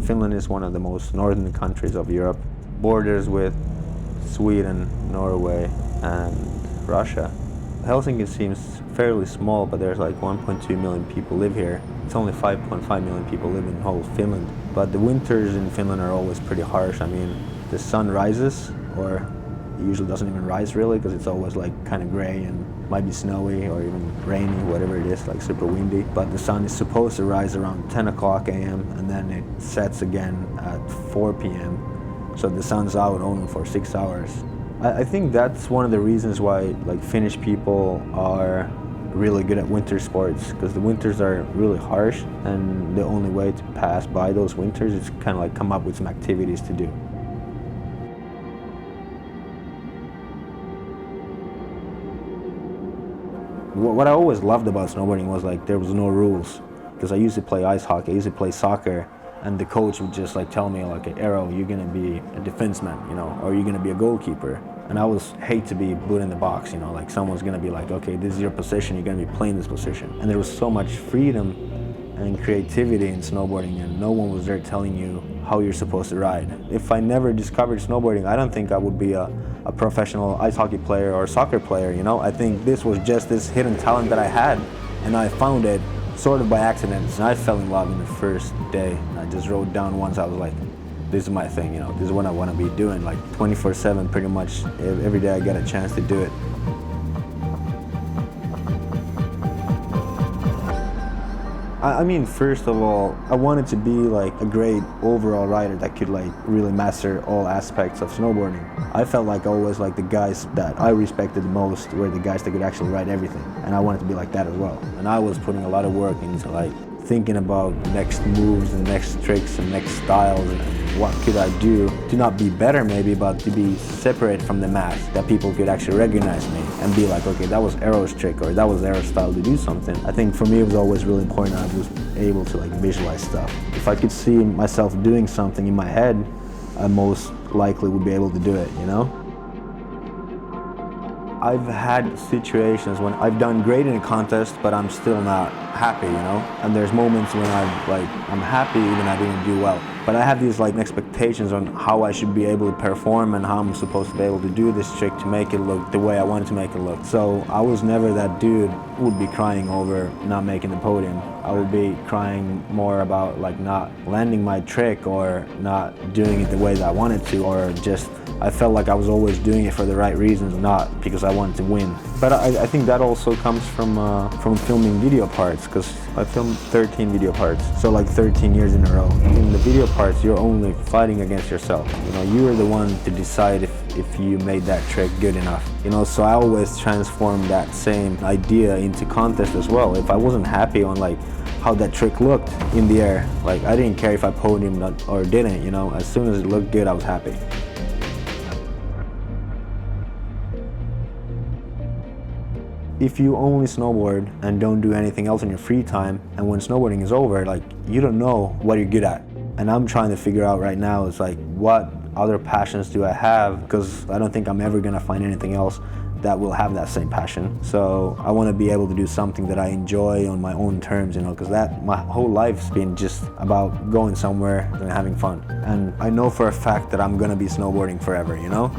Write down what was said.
Finland is one of the most northern countries of Europe, borders with Sweden, Norway, and Russia. Helsinki seems fairly small, but there's like 1.2 million people live here. It's only 5.5 million people live in whole Finland. But the winters in Finland are always pretty harsh. I mean, the sun rises, or it usually doesn't even rise really, because it's always like kind of gray and might be snowy or even rainy, whatever it is, like super windy. But the sun is supposed to rise around 10 o'clock a.m. and then it sets again at 4 p.m. So the sun's out only for 6 hours. I think that's one of the reasons why like Finnish people are really good at winter sports, because the winters are really harsh, and the only way to pass by those winters is kind of like come up with some activities to do. What I always loved about snowboarding was like there was no rules, because I used to play ice hockey, I used to play soccer, and the coach would just like tell me like, Eero, you're gonna be a defenseman, you know, or you're gonna be a goalkeeper. And I always hate to be put in the box, you know, like someone's gonna be like, okay, this is your position, you're gonna be playing this position. And there was so much freedom and creativity in snowboarding, and no one was there telling you how you're supposed to ride. If I never discovered snowboarding, I don't think I would be a professional ice hockey player or soccer player, you know? I think this was just this hidden talent that I had, and I found it sort of by accident. And I fell in love in the first day. I just wrote down once, I was like, this is my thing, you know, this is what I want to be doing, like 24/7 pretty much. Every day I get a chance to do it. I mean, first of all, I wanted to be like a great overall rider that could like really master all aspects of snowboarding. I felt like always like the guys that I respected the most were the guys that could actually ride everything, and I wanted to be like that as well. And I was putting a lot of work into like thinking about next moves and next tricks and next styles and what could I do to not be better maybe, but to be separate from the mass, that people could actually recognize me and be like, okay, that was Eero's trick, or that was Eero's style to do something. I think for me it was always really important I was able to like visualize stuff. If I could see myself doing something in my head, I most likely would be able to do it, you know? I've had situations when I've done great in a contest, but I'm still not happy, you know? And there's moments when I'm happy even I didn't do well. But I have these like expectations on how I should be able to perform and how I'm supposed to be able to do this trick to make it look the way I wanted to make it look. So I was never that dude who would be crying over not making the podium. I would be crying more about like not landing my trick or not doing it the way that I wanted to, or just I felt like I was always doing it for the right reasons, not because I wanted to win. But I think that also comes from filming video parts, because I filmed 13 video parts, so like 13 years in a row. In the video parts, you're only fighting against yourself. You know, you're the one to decide if you made that trick good enough. You know, so I always transform that same idea into contest as well. If I wasn't happy on like how that trick looked in the air, like I didn't care if I podiumed or didn't, you know, as soon as it looked good, I was happy. If you only snowboard and don't do anything else in your free time, and when snowboarding is over, like you don't know what you're good at. And I'm trying to figure out right now, it's like, what other passions do I have? Because I don't think I'm ever gonna find anything else that will have that same passion. So I want to be able to do something that I enjoy on my own terms, you know, because my whole life's been just about going somewhere and having fun. And I know for a fact that I'm gonna be snowboarding forever, you know?